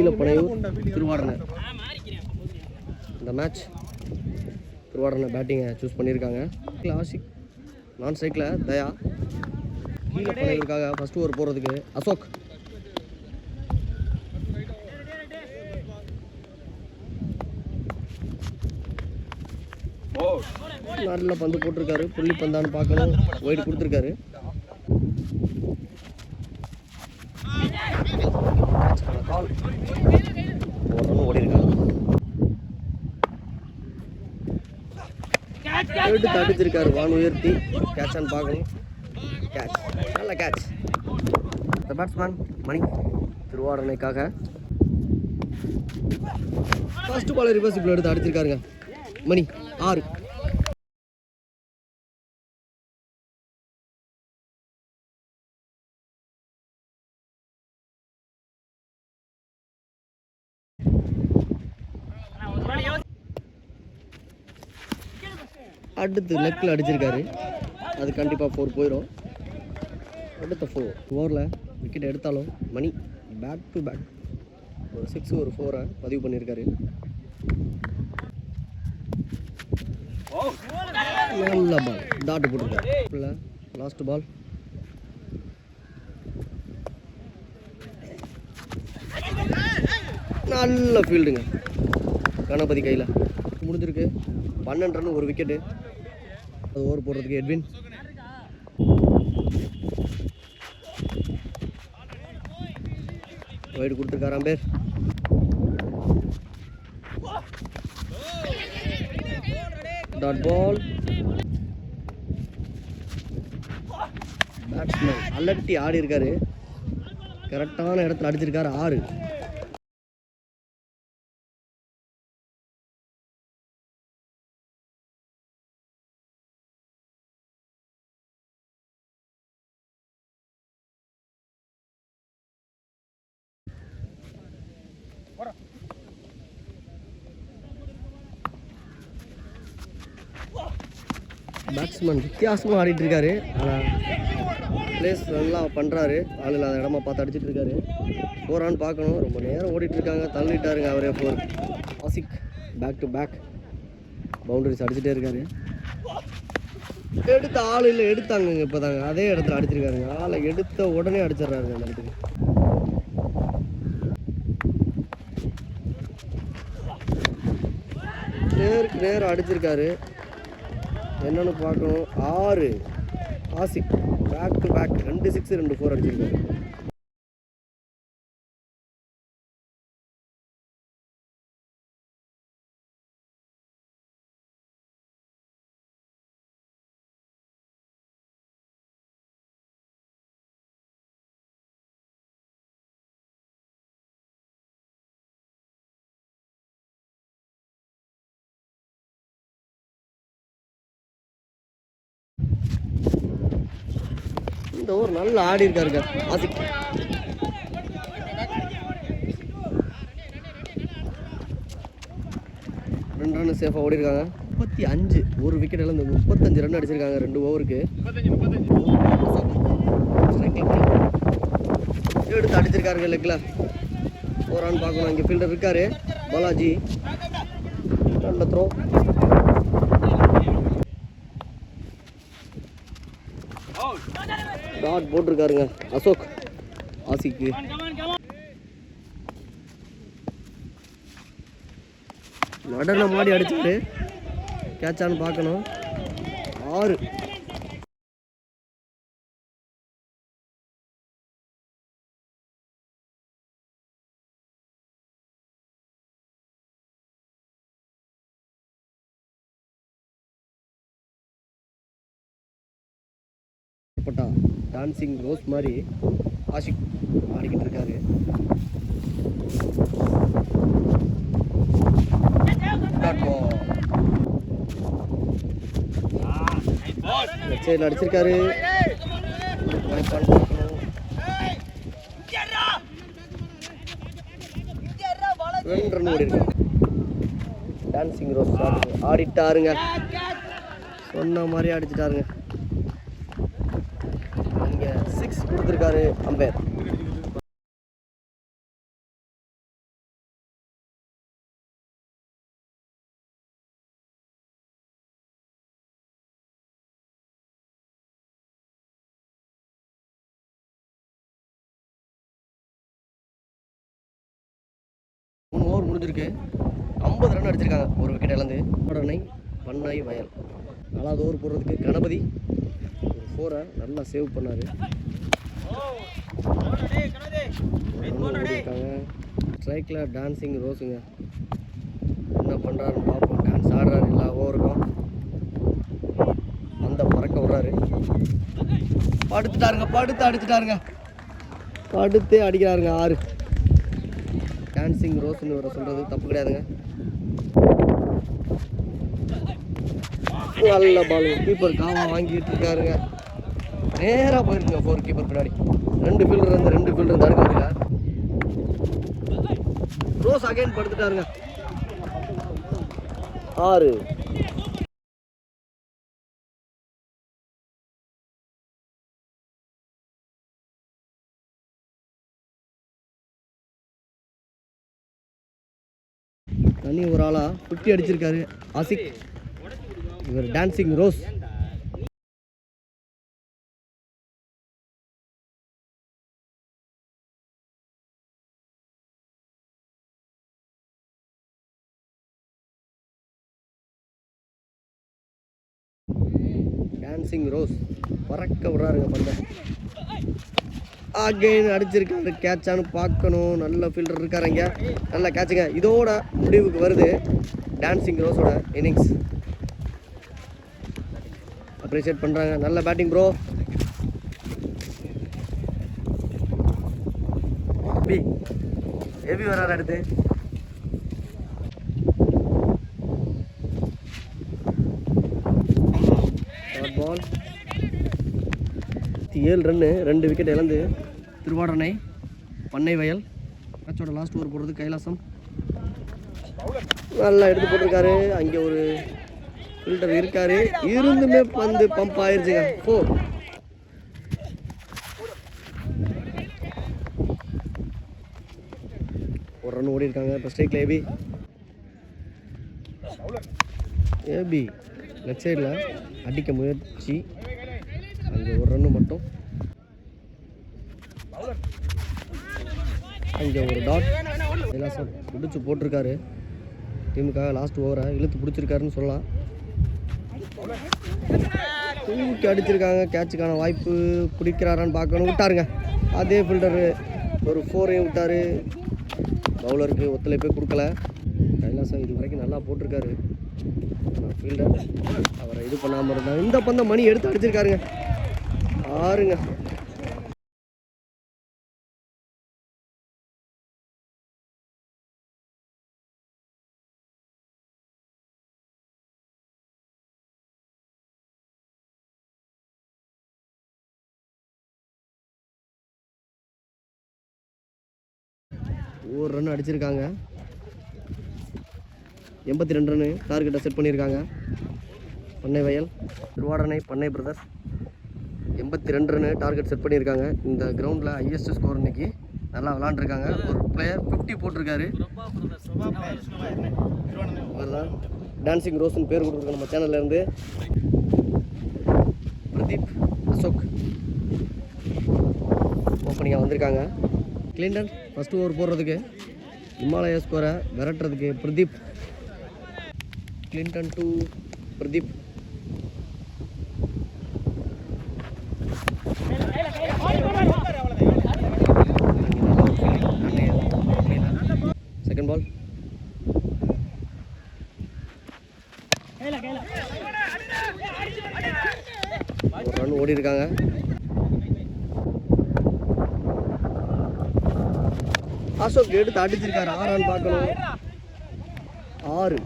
கீழப்பனையூர் திருவாடனை. இந்த match Thiruvadanai பேட்டிங்கை choose பண்ணியிருக்காங்க. ஆஷிக் நான் ஸ்ட்ரைக்கில் தயா. கீழப்பனையூருக்காக ஃபஸ்ட் ஓவர் போகிறதுக்கு அசோக். நல்ல பந்து போட்டிருக்காரு. புள்ளி பந்தான்னு பார்க்கணும். ஒயிட் கொடுத்துருக்காரு. ஓடி இருக்காங்க. எடுத்து அடிச்சிருக்காரு வான் உயர்த்தி. கேட்சான்னு பார்க்கணும். கேட்ச், நல்ல கேட்ச். த பேட்ஸ்மேன் மணி திருவாடனைக்காக ஃபர்ஸ்ட் பால் ரிவர்சிபிள் எடுத்து அடிச்சிருக்காருங்க மணி. 6. அடுத்து லெக்கில் அடிச்சிருக்காரு. அது கண்டிப்பாக 4 போயிடும். அடுத்த 4 ஓவரில் விக்கெட் எடுத்தாலும் மணி பேக் டு பேக் ஒரு 6 ஒரு 4 பதிவு பண்ணியிருக்காரு. நல்ல பால் டாட் போட்டிருக்காரு. Last ball. நல்ல ஃபீல்டுங்க கணபதி கையில். முடிஞ்சிருக்கு 12 ரன் ஒரு விக்கெட்டு. அது ஓவர் போடுறதுக்கு எட்வின். வைடு கொடுத்துருக்காராம் பேர். Dot ball. பேட்ஸ்மேன் அலட்டி ஆடி இருக்காரு. கரெக்டான இடத்துல அடிச்சிருக்காரு. 6. பேட்ஸ்மேன் வித்தியாசமாக ஆடிட்டு இருக்காரு. ஆனால் பிளேஸ் நல்லா பண்ணுறாரு. ஆள் இல்லாத இடமா பார்த்து அடிச்சிட்டு இருக்காரு. 4 பார்க்கணும். ரொம்ப நேரம் ஓடிட்டு இருக்காங்க. தள்ளிட்டாருங்க அவரே 4. Ashiq back to back boundaries அடிச்சுட்டே இருக்காரு. எடுத்த ஆள் இல்லை, எடுத்தாங்க இப்போ தாங்க அதே இடத்துல அடிச்சிருக்காருங்க. ஆளை எடுத்த உடனே அடிச்சிடுறாருங்க அந்த இடத்துக்கு. நேருக்கு நேரம் அடிச்சிருக்காரு. என்னன்னு பார்க்கணும். 6. ஆஷிக் பேக் டு பேக் 2 6 2 4 அடிச்சிருக்காரு. இந்த ஓவர் நல்லா ஆடி இருக்காருங்க ஆஷிக். ரெண்டு ரன் சேஃபாக ஓடி இருக்காங்க. 35 ஒரு விக்கெட் இழந்து 35 ரன் அடிச்சிருக்காங்க 2 ஓவருக்கு. எடுத்து அடிச்சிருக்காருங்க லெக்கில். 4 ரன் பார்க்கணும். இங்கே ஃபீல்டர் இருக்காரு பாலாஜி. நல்ல த்ரோ. டாட் போட்டிருக்காருங்க அசோக் ஆஷிக்கு. நடன மாடி அடிச்சுட்டு கேட்சான்னு பார்க்கணும். 6. டான்சிங் ரோஸ் மாதிரி ஆஷிக் ஆடிக்கிட்டு இருக்காரு. சைடில் அடிச்சிருக்காரு. 2 ரன் ஓடி இருக்கு. டான்சிங் ரோஸ் ஆடிட்டாருங்க. சொன்ன மாதிரி அடிச்சிட்டாருங்க. இங்கே 6 கொடுத்துருக்காரு அம்பேர். ஓவர் முடிஞ்சிருக்கு. 50 ரன் அடிச்சிருக்காங்க ஒரு விக்கெட் இழந்து. உடனே பண்ணை வயல் 4வது ஓவர் போடுறதுக்கு கணபதி ஒரு 4-ஐ நல்லா சேவ் பண்ணார். ஓடிருக்காங்க. ஸ்ட்ரைக்கில் டான்சிங் ரோஸுங்க என்ன பண்ணுறாருன்னு பார்ப்போம். டான்ஸ் ஆடுறாரு எல்லா ஓவருக்கும். அந்த பறக்க விட்றாரு. அடிச்சுட்டாருங்க. படுத்தே அடிக்கிறாருங்க 6. டான்சிங் ரோஸ்ன்னு வர சொல்கிறது தப்பு கிடையாதுங்க. நல்ல பால். கீப்பர் காவா வாங்கிட்டு இருக்காருங்க. நேராக போயிருக்குங்க 4 கீப்பர் பின்னாடி. 2 ஃபீல்டர் தடுக்க முடியல. ரோஸ் அகைன் படுத்துட்டாருங்க. 6. தனி ஒரு ஆளா 50 அடிச்சிருக்காரு ஆசிக். இவர் டான்சிங் ரோஸ். பறக்க விடுறாருங்க பந்த. அகைன் அடிச்சிருக்காரு. கேட்சானு பார்க்கணும். நல்ல ஃபீல்டர் இருக்காரு இங்கே. நல்ல கேட்சுங்க. இதோட முடிவுக்கு வருது டான்சிங் ரோஸோட இன்னிங்ஸ். அப்ரிஷியேட் பண்ணுறாங்க. நல்ல பேட்டிங் ப்ரோ. ஹெவி வராரு அடுத்து. பால் 7 ரன்னு 2 விக்கெட் இழந்து திருவாடனை பண்ணை வயல். மேட்சோட லாஸ்ட் ஓவர் போடுறது கைலாசம். நல்லா எடுத்து போட்டிருக்காரு. அங்கே ஒரு ஃபில்டர் இருக்காரு. இருந்துமே பந்து பம்ப் ஆயிடுச்சுங்க. 4. ஒரு ரன் ஓடி இருக்காங்க. இப்போ ஸ்ட்ரைக்கில் ஏபி லெஃப்ட் சைடில் அடிக்க முயற்சி. அங்கே ஒரு ரன்னு மட்டும். அங்கே ஒரு டாட். கைலாசம் பிடிச்சி போட்டிருக்காரு. டீமுக்காக லாஸ்ட் ஓவரை இழுத்து பிடிச்சிருக்காருன்னு சொல்லலாம். தூக்கி அடிச்சிருக்காங்க. கேட்சுக்கான வாய்ப்பு பிடிக்கிறாரான்னு பார்க்கணும். விட்டாருங்க. அதே ஃபீல்டரு ஒரு 4ஐயும் விட்டார். பவுலருக்கு ஒத்துழைப்பே கொடுக்கல. கைலாசம் இது வரைக்கும் நல்லா போட்டிருக்காரு. ஃபீல்டர் அவரை இது பண்ணாமல் இருந்தாங்க. இந்த பந்த மணி எடுத்து அடிச்சிருக்காருங்க. 6ங்க. ஒரு ரன் அடிச்சிருக்காங்க. 82 ரன்னு டார்கெட்டை செட் பண்ணியிருக்காங்க பண்ணை வயல். திருவாடனை பண்ணை பிரதர்ஸ் 82 ரன்னு டார்கெட் செட் பண்ணியிருக்காங்க. இந்த கிரவுண்டில் ஹையஸ்ட் ஸ்கோர் இன்னைக்கு. நல்லா விளாண்டுருக்காங்க. ஒரு பிளேயர் 50 போட்டிருக்காரு. அதுதான் டான்சிங் ரோஸ்ன்னு பேர் கொடுத்துருக்கோம் நம்ம சேனல்லேருந்து. பிரதீப் அசோக் ஓப்பனிங்காக வந்திருக்காங்க. கிளின்டன் ஃபஸ்ட் ஓவர் போடுறதுக்கு. இமாலயா ஸ்கோரை விரட்டுறதுக்கு Pradeep. Clinton to Pradeep. Second ball. ஒரு ரன் ஓடி இருக்காங்க. அசோக் எடுத்து அடிச்சிருக்காரு. 6 பார்க்கணும். 6.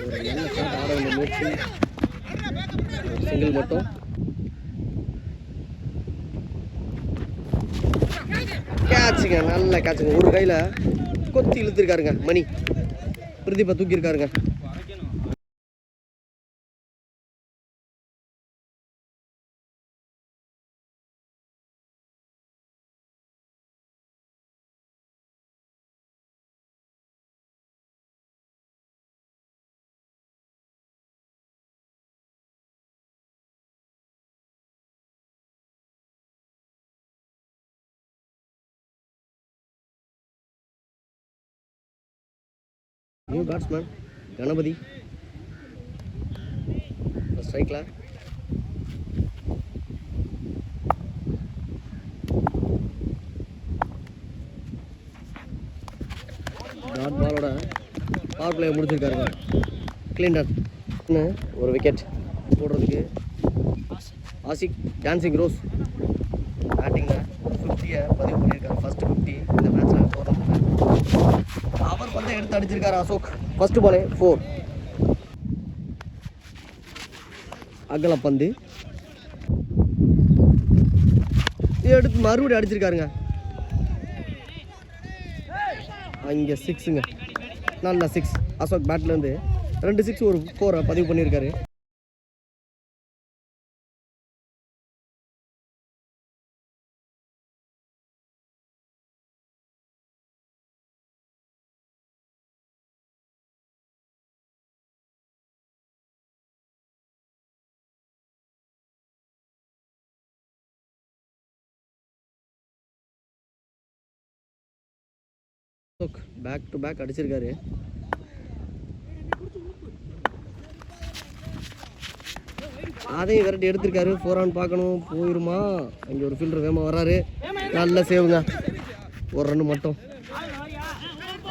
ஒரு நல்ல ஷாட் ஆட வேண்டிய முயற்சி. சிங்கிள் மட்டும். கேட்சுங்க. நல்ல கேட்சுங்க. ஒரு கையில் கொத்தி இழுத்துருக்காருங்க மணி. பிரதீப்பை தூக்கியிருக்காருங்க. நியூ பேட்ஸ்மேன் கணபதி ஸ்ட்ரைக்கில். டாட் பாலோட பவர் பிளே முடிச்சிருக்காருங்க கிளின்டன். ஒரு விக்கெட் போடுறதுக்கு ஆசிக் டான்சிங் ரோஸ் பேட்டிங்கில் 50-ஐ பதிவு பண்ணியிருக்காரு. ஃபர்ஸ்ட் 50 இந்த மேட்ச்சில் போடுறதுக்கு அவர் பந்தை எடுத்து அடிச்சிருக்காரு அசோக். ஃபர்ஸ்ட் பாலே 4. அகல பந்து எடுத்து மறுபடியும் அடிச்சிருக்காருங்க. இங்கே 6ங்க. நல்ல 6 அசோக் பேட்லேருந்து 2 6 ஒரு 4 பதிவு பண்ணியிருக்காரு. அசோக் பேக் டு பேக் அடிச்சிருக்காரு. அதையும் விரட்டி எடுத்திருக்காரு. 4 ரன் பார்க்கணும். போயிருமா? அங்கே ஒரு ஃபீல்டர் வேகமாக வர்றாரு. நல்ல சேவுங்க. ஒரு ரன் மட்டும்.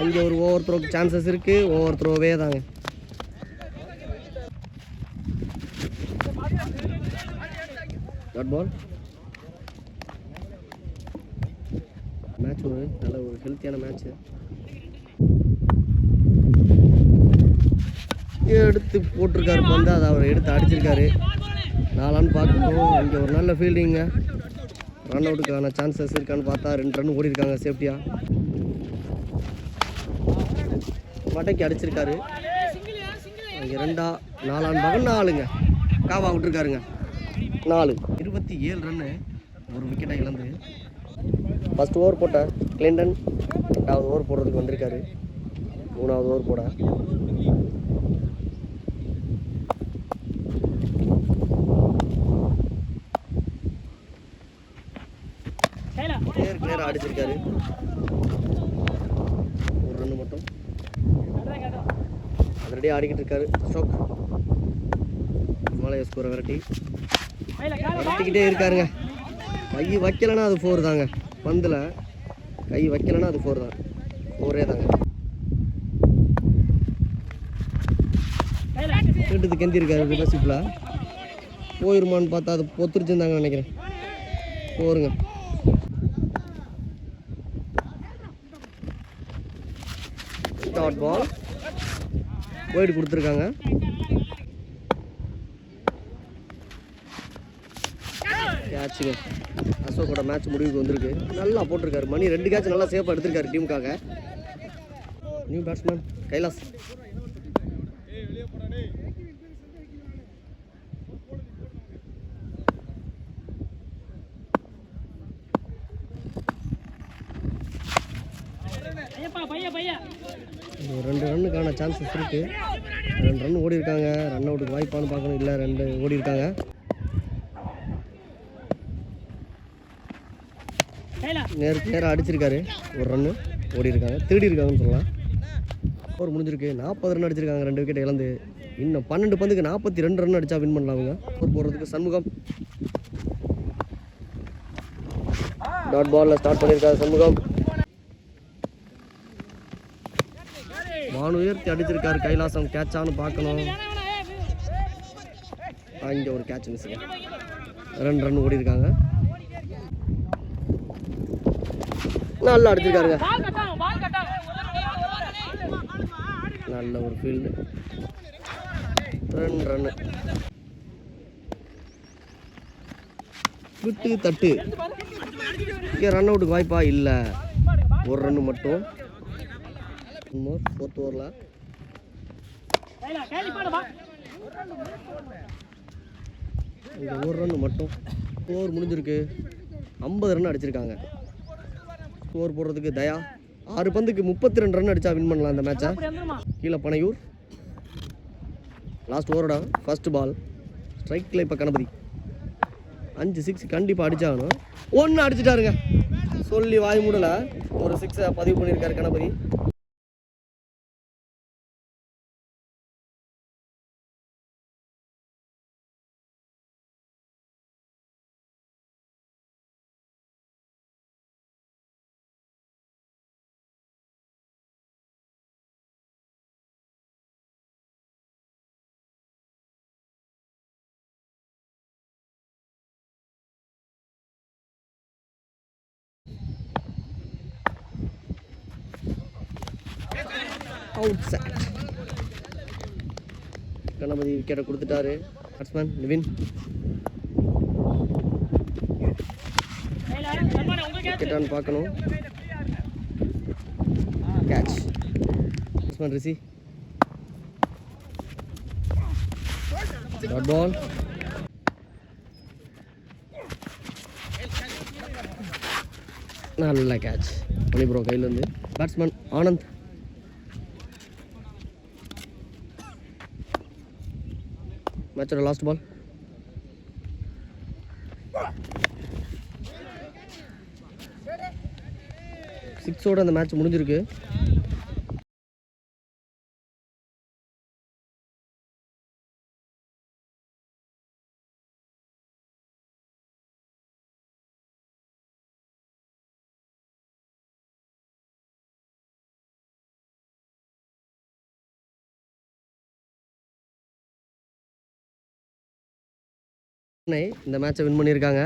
அங்கே ஒரு ஓவர் த்ரோக்கு சான்சஸ் இருக்குது. ஓவர் த்ரோவே தாங்க. டாட் பால். மேட்ச் ஒரு நல்ல ஒரு ஹெல்த்தியான மேட்ச்சு. எடுத்து போட்டிருக்காரு பந்து. அதை அவர் எடுத்து அடிச்சிருக்காரு. 4 ரன் பார்க்கணும். இங்கே ஒரு நல்ல ஃபீல்டிங்க. ரன் அவுட்டுக்கான சான்சஸ் இருக்கான்னு பார்த்தா 2 ரன் ஓடி இருக்காங்க சேஃப்டியாக. மட்டைக்கு அடிச்சிருக்காரு. இங்கே 4 ரன் பார்க்க 4ங்க. காவா விட்டுருக்காருங்க. 4 27 ரன்னு ஒரு விக்கெட்டை இழந்து ஃபர்ஸ்ட் ஓவர் போட்ட கிளின்டன் 2வது ஓவர் போடுறதுக்கு வந்திருக்காரு. 3வது ஓவர் போட கிளியர் அடிச்சிருக்காரு. ஒரு ரன் மட்டும். அதிரடியாக ஆடிக்கிட்டு இருக்காரு அசோக். மலைய ஸ்கோரை விரட்டிக்கிட்டே இருக்காருங்க. கை வைக்கலைன்னா அது 4 தாங்க. பந்தில் கை வைக்கலைன்னா அது 4 தான். 4 தாங்க. கேட்டது கெந்திருக்காரு ரிவர்ஷிப்பில். போயிருமான்னு பார்த்தா அது பொத்துருச்சுருந்தாங்க நினைக்கிறேன். 4ங்க. டாட் பால் ஒயிட் கொடுத்துருக்காங்க. கேட்சுங்க. அசோக்கோட மேட்ச் முடிவுக்கு வந்திருக்கு. நல்லா போட்டிருக்காரு. மணி 2 கேட்ச் நல்லா சேஃபாக எடுத்திருக்காரு டீமுக்காக. New batsman Kailash. ஒரு 2 ரன்னுக்கான சான்சஸ் இருக்குது. 2 ரன் ஓடி இருக்காங்க. ரன் அவுட்டுக்கு வாய்ப்பான்னு பார்க்கணும். இல்லை 2 ஓடி இருக்காங்க. நேராக அடிச்சிருக்காரு. ஒரு ரன்னு ஓடி இருக்காங்க. திருடி இருக்காங்கன்னு சொல்லலாம். ஓவர் முடிஞ்சிருக்கு. 40 ரன் அடிச்சிருக்காங்க. 2 விக்கெட் இழந்து. இன்னும் 12 பந்துக்கு 42 ரன் அடித்தா வின் பண்ணலாம் அவங்க. ஓவர் போடுறதுக்கு சண்முகம். டாட் பாலில் ஸ்டார்ட் பண்ணியிருக்காரு சண்முகம். வான் உயர்த்தி அடிச்சிருக்காரு கைலாசம். கேட்சான்னு பார்க்கணும். இங்கே ஒரு கேட்ச் மிஸ்ஸுங்க. 2 ரன் ஓடி இருக்காங்க. நல்லா அடிச்சிருக்காருங்க. நல்ல ஒரு ஃபீல்டு. 2 ரன்னு விட்டு தட்டு. இங்கே ரன் அவுட்டுக்கு வாய்ப்பா இல்லை. ஒரு ரன்னு மட்டும். 4th ஓவரில் இந்த ஒரு ரன்னு மட்டும். ஓவர் முடிஞ்சிருக்கு. 50 ரன் அடிச்சிருக்காங்க. ஸ்கோர் போடுறதுக்கு தயா. 6 பந்துக்கு 32 ரன் அடித்தா வின் பண்ணலாம் இந்த மேட்சை. கீழே பனையூர். லாஸ்ட் ஓவரோட ஃபர்ஸ்ட் பால். ஸ்ட்ரைக்கில் இப்போ கணபதி. 5 6 கண்டிப்பாக அடித்தாகணும். 1 அடிச்சிட்டாருங்க. சொல்லி வாய் மூடலை. ஒரு 6 பதிவு பண்ணியிருக்காரு கணபதி. Out side. கணபதி விக்கெட்டை கொடுத்துட்டாரு. பேட்ஸ்மேன் நிவின் விக்கெட்டான்னு பார்க்கணும். Catch. Batsman Rishi dot ball. நல்ல கேட்ச் மணி ப்ரோ கையிலேருந்து. பேட்ஸ்மேன் ஆனந்த் மேட்சோட லாஸ்ட் பால். சிக்ஸோட அந்த மேட்ச் முடிஞ்சிருக்கு. இந்த மேட்சை வின் பண்ணியிருக்காங்க.